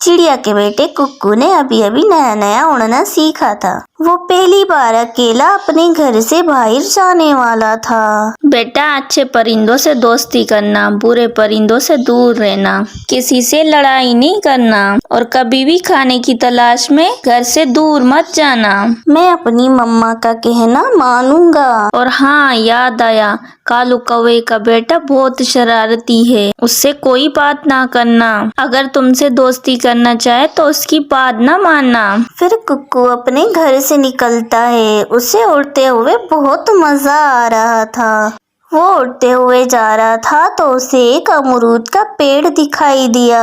चिड़िया के बेटे कुक्कू ने अभी अभी नया नया उड़ना सीखा था। वो पहली बार अकेला अपने घर से बाहर जाने वाला था। बेटा, अच्छे परिंदों से दोस्ती करना, बुरे परिंदों से दूर रहना, किसी से लड़ाई नहीं करना और कभी भी खाने की तलाश में घर से दूर मत जाना। मैं अपनी मम्मा का कहना मानूंगा। और हाँ, याद आया, कालू कौवे का बेटा बहुत शरारती है, उससे कोई बात ना करना। अगर तुमसे दोस्ती करना चाहे तो उसकी बात ना मानना। फिर कुक्कू अपने घर से निकलता है। उसे उड़ते हुए बहुत मजा आ रहा था। वो उड़ते हुए जा रहा था तो उसे एक अमरूद का पेड़ दिखाई दिया।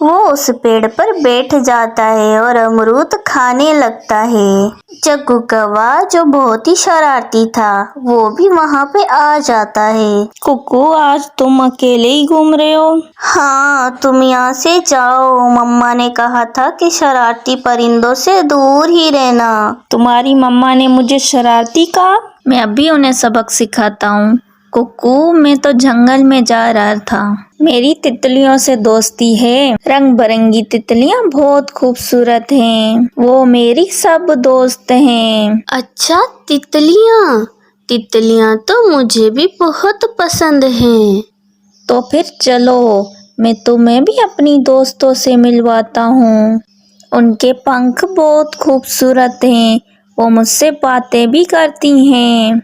वो उस पेड़ पर बैठ जाता है और अमरूद खाने लगता है। जग्गू कौवा, जो बहुत ही शरारती था, वो भी वहाँ पे आ जाता है। कुक्कू, आज तुम अकेले ही घूम रहे हो? हाँ, तुम यहाँ से जाओ। मम्मा ने कहा था कि शरारती परिंदों से दूर ही रहना। तुम्हारी मम्मा ने मुझे शरारती कहा? मैं अभी उन्हें सबक सिखाता हूँ। कुक्कू, मैं तो जंगल में जा रहा था। मेरी तितलियों से दोस्ती है। रंग बिरंगी तितलियाँ बहुत खूबसूरत हैं। वो मेरी सब दोस्त हैं। अच्छा, तितलियाँ? तितलियाँ तो मुझे भी बहुत पसंद हैं। तो फिर चलो, मैं तुम्हें भी अपनी दोस्तों से मिलवाता हूँ। उनके पंख बहुत खूबसूरत हैं। वो मुझसे बातें भी करती हैं।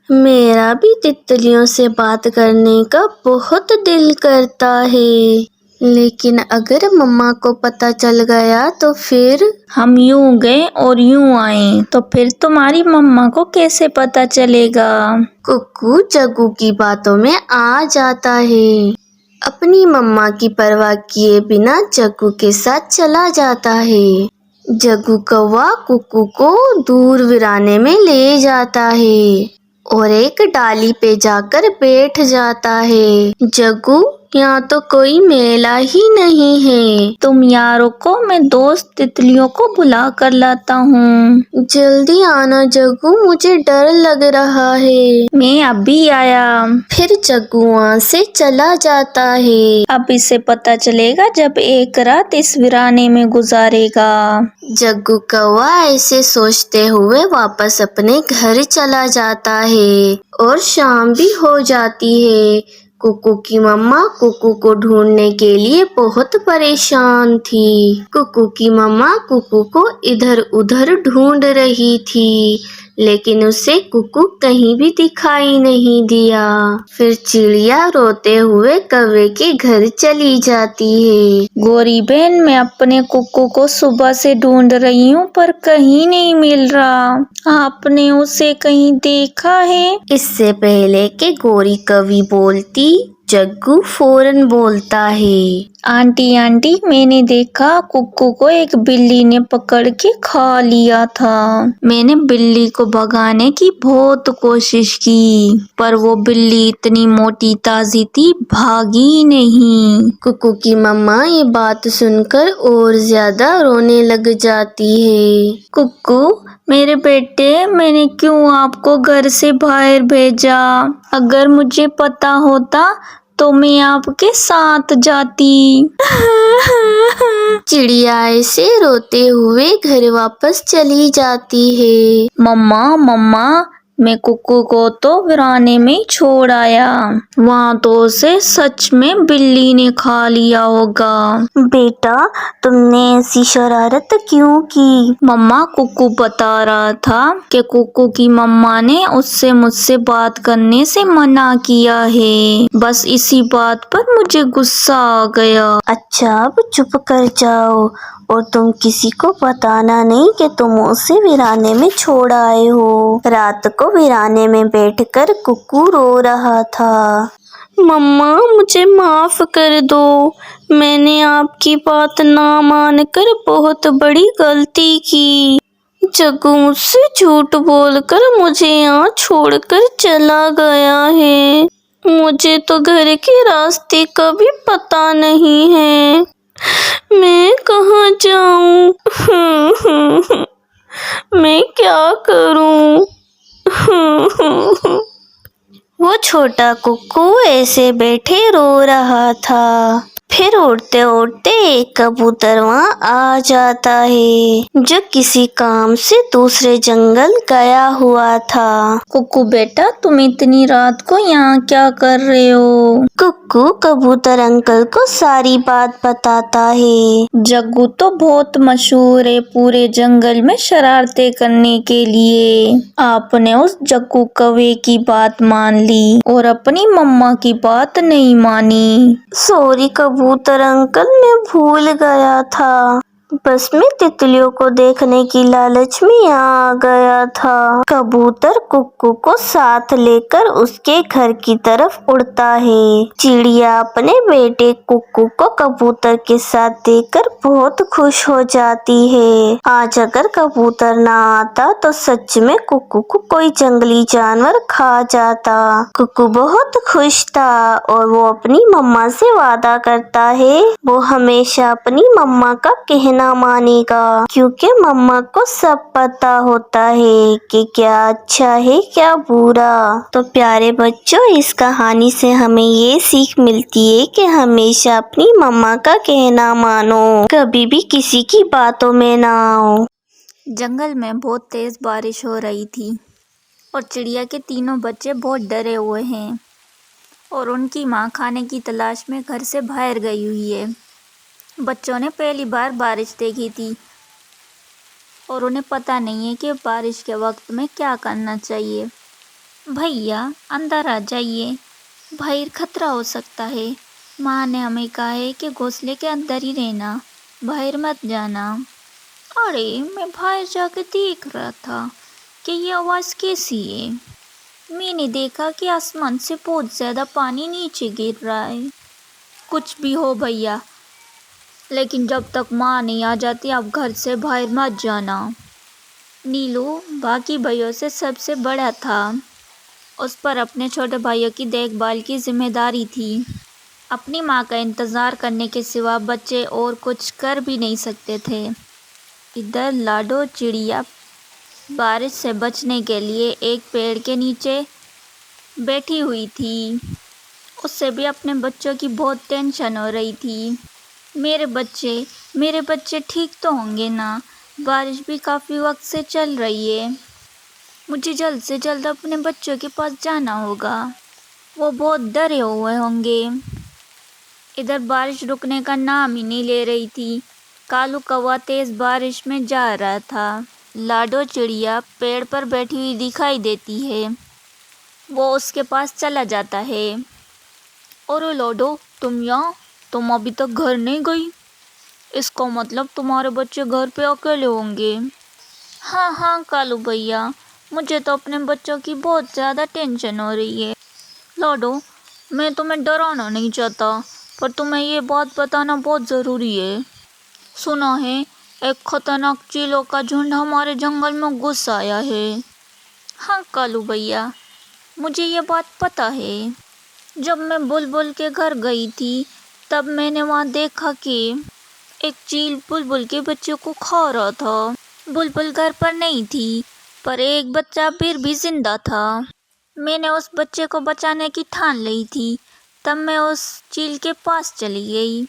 मेरा भी तितलियों से बात करने का बहुत दिल करता है, लेकिन अगर मम्मा को पता चल गया तो फिर? हम यूं गए और यूं आए तो फिर तुम्हारी मम्मा को कैसे पता चलेगा? कुक्कू जग्गू की बातों में आ जाता है। अपनी मम्मा की परवाह किए बिना जग्गू के साथ चला जाता है। जग्गू कौवा कुक्कू को दूर वीराने में ले जाता है और एक डाली पे जाकर बैठ जाता है। जग्गू, यहाँ तो कोई मेला ही नहीं है। तुम यहाँ रुको, मैं दोस्त तितलियों को बुला कर लाता हूँ। जल्दी आना जग्गू, मुझे डर लग रहा है। मैं अभी आया। फिर जग्गू वहाँ से चला जाता है। अब इसे पता चलेगा जब एक रात इस वीराने में गुजारेगा। जग्गू कौवा ऐसे सोचते हुए वापस अपने घर चला जाता है और शाम भी हो जाती है। कुक्कू की मम्मा कुक्कू को ढूंढने के लिए बहुत परेशान थी। कुक्कू की मम्मा कुक्कू को इधर उधर ढूंढ रही थी, लेकिन उसे कुक्कू कहीं भी दिखाई नहीं दिया। फिर चिड़िया रोते हुए कौवे के घर चली जाती है। गोरी बहन, मैं अपने कुक्कू को सुबह से ढूंढ रही हूँ पर कहीं नहीं मिल रहा। आपने उसे कहीं देखा है? इससे पहले कि गोरी कौवी बोलती, जग्गू फौरन बोलता है। आंटी आंटी, मैंने देखा कुक्कू को एक बिल्ली ने पकड़ के खा लिया था। मैंने बिल्ली को भगाने की बहुत कोशिश की, पर वो बिल्ली इतनी मोटी ताजी थी, भागी नहीं। कुक्कू की मम्मा ये बात सुनकर और ज्यादा रोने लग जाती है। कुक्कू मेरे बेटे, मैंने क्यों आपको घर से बाहर भेजा? अगर मुझे पता होता तो मैं आपके साथ जाती। चिड़िया ऐसे रोते हुए घर वापस चली जाती है। मम्मा मम्मा, मैं कुक्कू को तो वीराने में छोड़ आया। वहाँ तो उसे सच में बिल्ली ने खा लिया होगा। बेटा, तुमने ऐसी शरारत क्यों की? मम्मा, कुक्कू बता रहा था कि कुक्कू की मम्मा ने उससे मुझसे बात करने से मना किया है। बस इसी बात पर मुझे गुस्सा आ गया। अच्छा, अब चुप कर जाओ और तुम किसी को बताना नहीं कि तुम उसे वीराने में छोड़ आए हो। रात को वीराने में बैठकर कुक्कू रो रहा था। मम्मा, मुझे माफ कर दो। मैंने आपकी बात ना मानकर बहुत बड़ी गलती की। जग्गू मुझसे झूठ बोलकर मुझे यहाँ छोड़कर चला गया है। मुझे तो घर के रास्ते का भी पता नहीं है। मैं कहाँ जाऊँ? मैं क्या करूँ? वो छोटा कुक्कू ऐसे बैठे रो रहा था। फिर उड़ते उड़ते एक कबूतर वहाँ आ जाता है जो किसी काम से दूसरे जंगल गया हुआ था। कुक्कू बेटा, तुम इतनी रात को यहाँ क्या कर रहे हो? कुक्कू कबूतर अंकल को सारी बात बताता है। जग्गू तो बहुत मशहूर है पूरे जंगल में शरारतें करने के लिए। आपने उस जग्गू कौवे की बात मान ली और अपनी मम्मा की बात नहीं मानी। सॉरी कबूतर अंकल, मैं भूल गया था। बस मैं तितलियों को देखने की लालच में यहाँ आ गया था। कबूतर कुक्कू को साथ लेकर उसके घर की तरफ उड़ता है। चिड़िया अपने बेटे कुक्कू को कबूतर के साथ देखकर बहुत खुश हो जाती है। आज अगर कबूतर ना आता तो सच में कुक्कू को कोई जंगली जानवर खा जाता। कुक्कू बहुत खुश था और वो अपनी मम्मा से वादा करता है वो हमेशा अपनी मम्मा का कहना मानेगा, क्योंकि मम्मा को सब पता होता है कि क्या अच्छा है क्या बुरा। तो प्यारे बच्चों, इस कहानी से हमें ये सीख मिलती है कि हमेशा अपनी मम्मा का कहना मानो, कभी भी किसी की बातों में ना आओ। जंगल में बहुत तेज बारिश हो रही थी और चिड़िया के तीनों बच्चे बहुत डरे हुए हैं और उनकी माँ खाने की तलाश में घर से बाहर गई हुई है। बच्चों ने पहली बार बारिश देखी थी और उन्हें पता नहीं है कि बारिश के वक्त में क्या करना चाहिए। भैया अंदर आ जाइए, बाहर खतरा हो सकता है। माँ ने हमें कहा है कि घोंसले के अंदर ही रहना, बाहर मत जाना। अरे मैं बाहर जाकर देख रहा था कि ये आवाज़ कैसी है। मैंने देखा कि आसमान से बहुत ज़्यादा पानी नीचे गिर रहा है। कुछ भी हो भैया, लेकिन जब तक माँ नहीं आ जाती आप घर से बाहर मत जाना। नीलू बाकी भाइयों से सबसे बड़ा था। उस पर अपने छोटे भाइयों की देखभाल की जिम्मेदारी थी। अपनी माँ का इंतज़ार करने के सिवा बच्चे और कुछ कर भी नहीं सकते थे। इधर लाडो चिड़िया बारिश से बचने के लिए एक पेड़ के नीचे बैठी हुई थी। उससे भी अपने बच्चों की बहुत टेंशन हो रही थी। मेरे बच्चे ठीक तो होंगे ना? बारिश भी काफ़ी वक्त से चल रही है। मुझे जल्द से जल्द अपने बच्चों के पास जाना होगा, वो बहुत डरे हुए होंगे। इधर बारिश रुकने का नाम ही नहीं ले रही थी। कालू कौवा तेज़ बारिश में जा रहा था। लाडो चिड़िया पेड़ पर बैठी हुई दिखाई देती है। वो उसके पास चला जाता है। अरे लाडो, तुम अभी तक घर नहीं गई? इसका मतलब तुम्हारे बच्चे घर पे अकेले होंगे। हाँ कालू भैया, मुझे तो अपने बच्चों की बहुत ज़्यादा टेंशन हो रही है। लाडो, मैं तुम्हें डराना नहीं चाहता, पर तुम्हें ये बात बताना बहुत ज़रूरी है। सुना है एक खतरनाक चीलों का झुंड हमारे जंगल में घुस आया है। हाँ कालू भैया, मुझे ये बात पता है। जब मैं बुलबुल के घर गई थी तब मैंने वहाँ देखा कि एक चील बुलबुल के बच्चे को खा रहा था। बुलबुल घर पर नहीं थी, पर एक बच्चा फिर भी जिंदा था। मैंने उस बच्चे को बचाने की ठान ली थी। तब मैं उस चील के पास चली गई।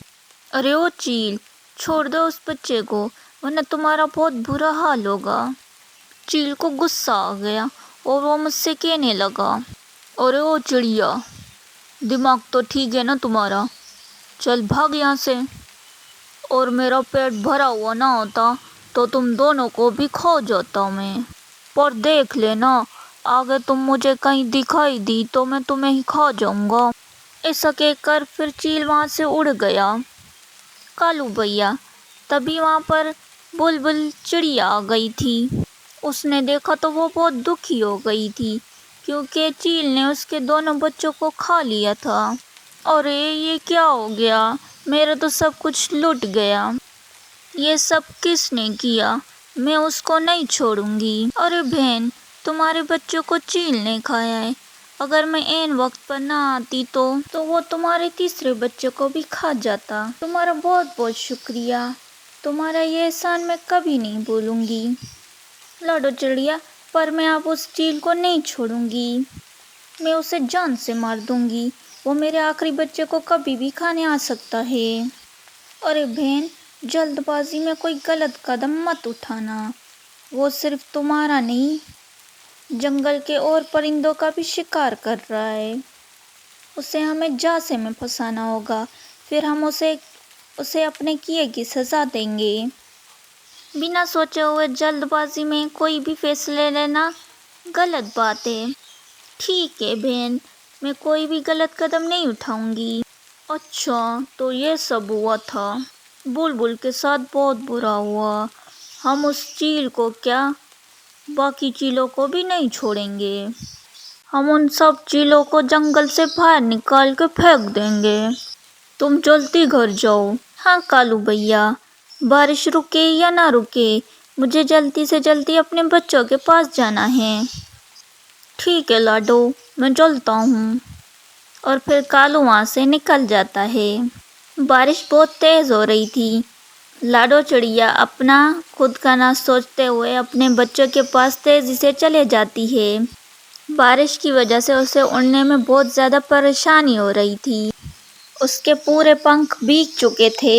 अरे ओ चील, छोड़ दो उस बच्चे को, वरना तुम्हारा बहुत बुरा हाल होगा। चील को गुस्सा आ गया और वो मुझसे कहने लगा, अरे ओ चिड़िया, दिमाग तो ठीक है ना तुम्हारा? चल भाग यहाँ से। और मेरा पेट भरा हुआ ना होता तो तुम दोनों को भी खा जाता मैं। पर देख लेना, आगे तुम मुझे कहीं दिखाई दी तो मैं तुम्हें ही खा जाऊंगा। ऐसा कहकर फिर चील वहाँ से उड़ गया। कालू भैया, तभी वहाँ पर बुलबुल चिड़िया आ गई थी। उसने देखा तो वो बहुत दुखी हो गई थी, क्योंकि चील ने उसके दोनों बच्चों को खा लिया था। अरे ये क्या हो गया, मेरा तो सब कुछ लुट गया। ये सब किसने किया? मैं उसको नहीं छोड़ूंगी। अरे बहन, तुम्हारे बच्चों को चील ने खाया है। अगर मैं ऐन वक्त पर ना आती तो वो तुम्हारे तीसरे बच्चे को भी खा जाता। तुम्हारा बहुत बहुत शुक्रिया, तुम्हारा ये एहसान मैं कभी नहीं भूलूंगी। लाडो चिड़िया, पर मैं अब उस चील को नहीं छोड़ूंगी। मैं उसे जान से मार दूंगी। وہ میرے آخری بچے کو کبھی بھی کھانے آ سکتا ہے۔ ارے بہن، جلد بازی میں کوئی غلط قدم مت اٹھانا، وہ صرف تمہارا نہیں، جنگل کے اور پرندوں کا بھی شکار کر رہا ہے۔ اسے ہمیں جھانسے میں پھنسانا ہوگا، پھر ہم اسے اپنے کیے کی سزا دیں گے۔ بنا سوچے ہوئے جلد بازی میں کوئی بھی فیصلے لینا غلط بات ہے۔ ٹھیک ہے بہن، میں کوئی بھی غلط قدم نہیں اٹھاؤں گی۔ اچھا تو یہ سب ہوا تھا، بلبل کے ساتھ بہت برا ہوا۔ ہم اس چیل کو کیا، باقی چیلوں کو بھی نہیں چھوڑیں گے۔ ہم ان سب چیلوں کو جنگل سے باہر نکال کے پھینک دیں گے۔ تم جلدی گھر جاؤ۔ ہاں کالو بھیا، بارش رکے یا نہ رکے، مجھے جلدی سے جلدی اپنے بچوں کے پاس جانا ہے۔ ٹھیک ہے لاڈو، میں چلتا ہوں۔ اور پھر کالو وہاں سے نکل جاتا ہے۔ بارش بہت تیز ہو رہی تھی۔ لاڈو چڑیا اپنا خود کا نہ سوچتے ہوئے اپنے بچوں کے پاس تیزی سے چلے جاتی ہے۔ بارش کی وجہ سے اسے اڑنے میں بہت زیادہ پریشانی ہو رہی تھی۔ اس کے پورے پنکھ بھیگ چکے تھے،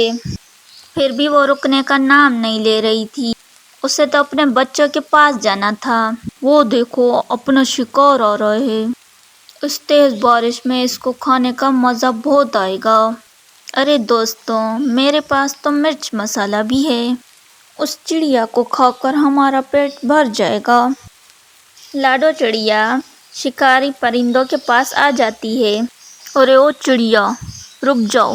پھر بھی وہ رکنے کا نام نہیں لے رہی تھی۔ اسے تو اپنے بچوں کے پاس جانا تھا۔ وہ دیکھو، اپنا شکار آ رہا ہے۔ اس تیز بارش میں اس کو کھانے کا مزہ بہت آئے گا۔ ارے دوستوں، میرے پاس تو مرچ مسالہ بھی ہے، اس چڑیا کو کھا کر ہمارا پیٹ بھر جائے گا۔ لاڈو چڑیا شکاری پرندوں کے پاس آ جاتی ہے۔ ارے او چڑیا، رک جاؤ،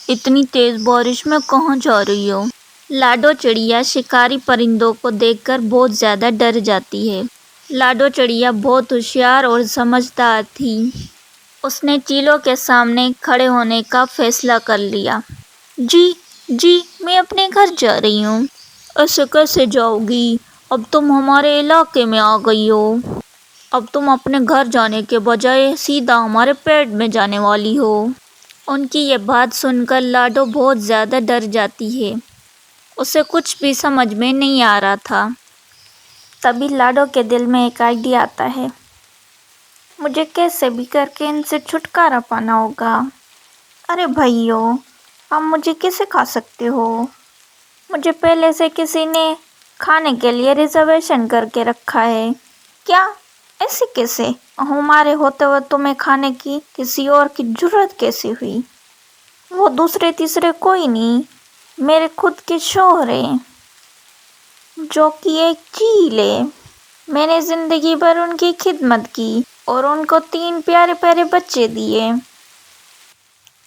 اتنی تیز بارش میں کہاں جا رہی ہو؟ لاڈو چڑیا شکاری پرندوں کو دیکھ کر بہت زیادہ ڈر جاتی ہے۔ لاڈو چڑیا بہت ہوشیار اور سمجھدار تھی۔ اس نے چیلوں کے سامنے کھڑے ہونے کا فیصلہ کر لیا۔ جی، میں اپنے گھر جا رہی ہوں۔ ایسے کیسے جاؤ گی؟ اب تم ہمارے علاقے میں آ گئی ہو۔ اب تم اپنے گھر جانے کے بجائے سیدھا ہمارے پیٹ میں جانے والی ہو۔ ان کی یہ بات سن کر لاڈو بہت زیادہ ڈر جاتی ہے۔ اسے کچھ بھی سمجھ میں نہیں آ رہا تھا۔ تبھی لاڈو کے دل میں ایک آئیڈیا آتا ہے۔ مجھے کیسے بھی کر کے ان سے چھٹکارا پانا ہوگا۔ ارے بھائیو، ہم مجھے کیسے کھا سکتے ہو؟ مجھے پہلے سے کسی نے کھانے کے لیے ریزرویشن کر کے رکھا ہے۔ کیا؟ ایسے کیسے؟ ہمارے ہوتے ہوئے تمہیں کھانے کی کسی اور کی جرات کیسے ہوئی؟ وہ دوسرے تیسرے کوئی نہیں، میرے خود کے شوہر ہیں، جو کہ ایک چیل ہے۔ میں نے زندگی بھر ان کی خدمت کی اور ان کو 3 پیارے پیارے بچے دیے،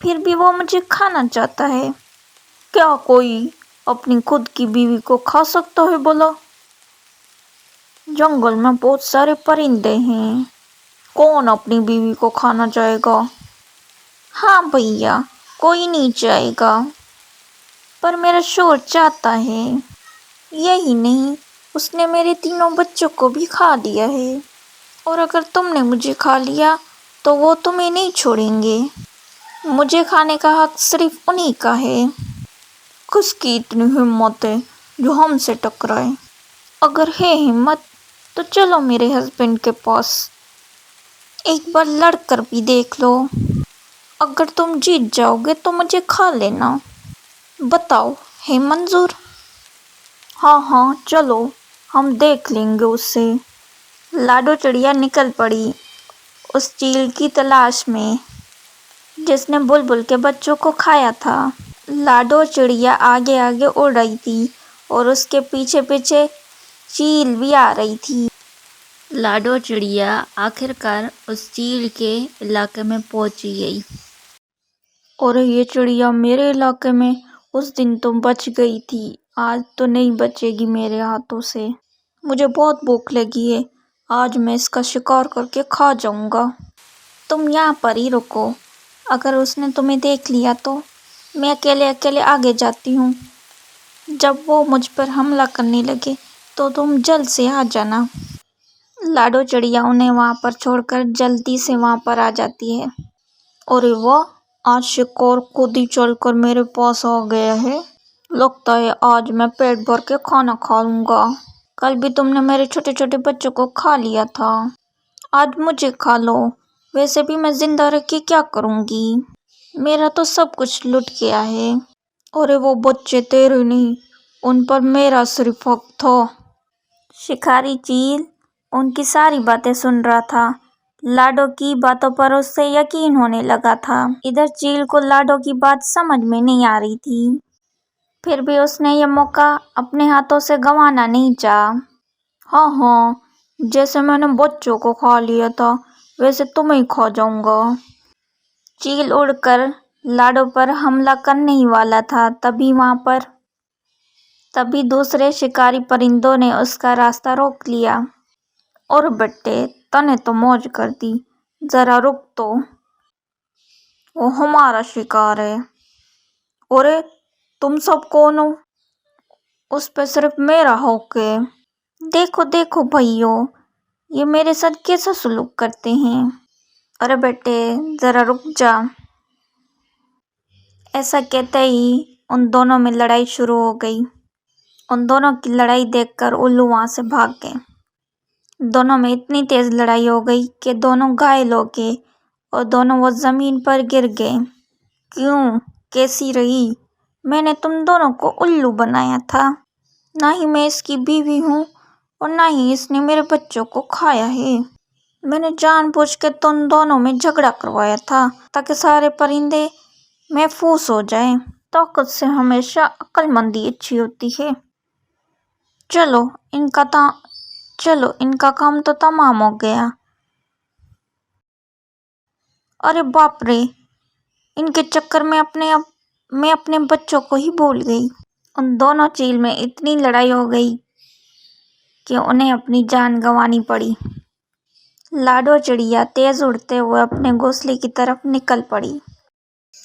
پھر بھی وہ مجھے کھانا چاہتا ہے۔ کیا کوئی اپنی خود کی بیوی کو کھا سکتا ہے بولا؟ جنگل میں بہت سارے پرندے ہیں، کون اپنی بیوی کو کھانا چاہے گا؟ ہاں بھیا، کوئی نہیں چاہے گا، پر میرا شوہر چاہتا ہے۔ یہی نہیں، اس نے میرے 3 بچوں کو بھی کھا لیا ہے، اور اگر تم نے مجھے کھا لیا تو وہ تمہیں نہیں چھوڑیں گے۔ مجھے کھانے کا حق صرف انہی کا ہے۔ کس کی اتنی ہمت ہے جو ہم سے ٹکرائے؟ اگر ہے ہمت تو چلو میرے ہسبینڈ کے پاس، ایک بار لڑ کر بھی دیکھ لو۔ اگر تم جیت جاؤ گے تو مجھے کھا لینا، بتاؤ ہے منظور؟ ہاں چلو، ہم دیکھ لیں گے اس سے۔ لاڈو چڑیا نکل پڑی اس چیل کی تلاش میں جس نے بلبل کے بچوں کو کھایا تھا۔ لاڈو چڑیا آگے آگے اڑ رہی تھی اور اس کے پیچھے پیچھے چیل بھی آ رہی تھی۔ لاڈو چڑیا آخرکار اس چیل کے علاقے میں پہنچ گئی۔ اور یہ چڑیا میرے علاقے میں اس دن تو بچ گئی تھی، آج تو نہیں بچے گی میرے ہاتھوں سے۔ مجھے بہت بھوک لگی ہے، آج میں اس کا شکار کر کے کھا جاؤں گا۔ تم یہاں پر ہی رکو، اگر اس نے تمہیں دیکھ لیا تو میں اکیلے اکیلے آگے جاتی ہوں۔ جب وہ مجھ پر حملہ کرنے لگے تو تم جلد سے آ جانا۔ لاڈو چڑیا انہیں وہاں پر چھوڑ کر جلدی سے وہاں پر آ جاتی ہے۔ ارے واہ، آج شکار خود ہی چل کر میرے پاس آ گیا ہے، لگتا ہے آج میں پیٹ بھر کے کھانا کھا لوں گا۔ کل بھی تم نے میرے چھوٹے چھوٹے بچوں کو کھا لیا تھا، آج مجھے کھا لو۔ वैसे भी मैं जिंदा रह के क्या करूंगी, मेरा तो सब कुछ लुट गया है। अरे वो बच्चे तेरे नहीं, उन पर मेरा सिर्फ हक था। शिकारी चील उनकी सारी बातें सुन रहा था। लाडो की बातों पर उससे यकीन होने लगा था। इधर चील को लाडो की बात समझ में नहीं आ रही थी, फिर भी उसने ये मौका अपने हाथों से गंवाना नहीं चाहा। हाँ हाँ, जैसे मैंने बच्चों को खा लिया था वैसे तुम्हें खा जाऊंगा। चील उड़कर लाडो पर हमला करने ही वाला था, तभी दूसरे शिकारी परिंदों ने उसका रास्ता रोक लिया। और बेटे, तने तो मौज कर दी, जरा रुक तो, वो हमारा शिकार है। अरे तुम सब कौन हो? उस पे सिर्फ मेरा हक है। देखो देखो भाइयों, ये मेरे साथ कैसा सलूक करते हैं। अरे बेटे जरा रुक जा। ऐसा कहते ही उन दोनों में लड़ाई शुरू हो गई। उन दोनों की लड़ाई देखकर उल्लू वहां से भाग गए। दोनों में इतनी तेज लड़ाई हो गई कि दोनों घायल हो गए और दोनों वो जमीन पर गिर गए। क्यों, कैसी रही? मैंने तुम दोनों को उल्लू बनाया था। ना ही मैं इसकी बीवी हूँ और ना ही इसने मेरे बच्चों को खाया है। मैंने जानबूझ के तुम दोनों में झगड़ा करवाया था ताकि सारे परिंदे महफूज हो जाएं। ताकत से हमेशा अक्लमंदी अच्छी होती है। चलो इनका काम तो तमाम हो गया। अरे बाप रे, इनके चक्कर में मैं अपने बच्चों को ही भूल गई। उन दोनों चील में इतनी लड़ाई हो गई कि उन्हें अपनी जान गंवानी पड़ी। लाडो चिड़िया तेज उड़ते हुए अपने घोंसले की तरफ निकल पड़ी।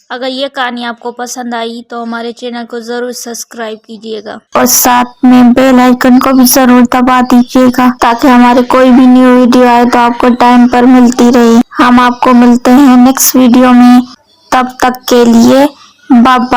अगर ये कहानी आपको पसंद आई तो हमारे चैनल को जरूर सब्सक्राइब कीजिएगा और साथ में बेल आइकन को भी जरूर दबा दीजिएगा ताकि हमारे कोई भी न्यू वीडियो आए तो आपको टाइम पर मिलती रहे। हम आपको मिलते हैं नेक्स्ट वीडियो में, तब तक के लिए बाय बाय।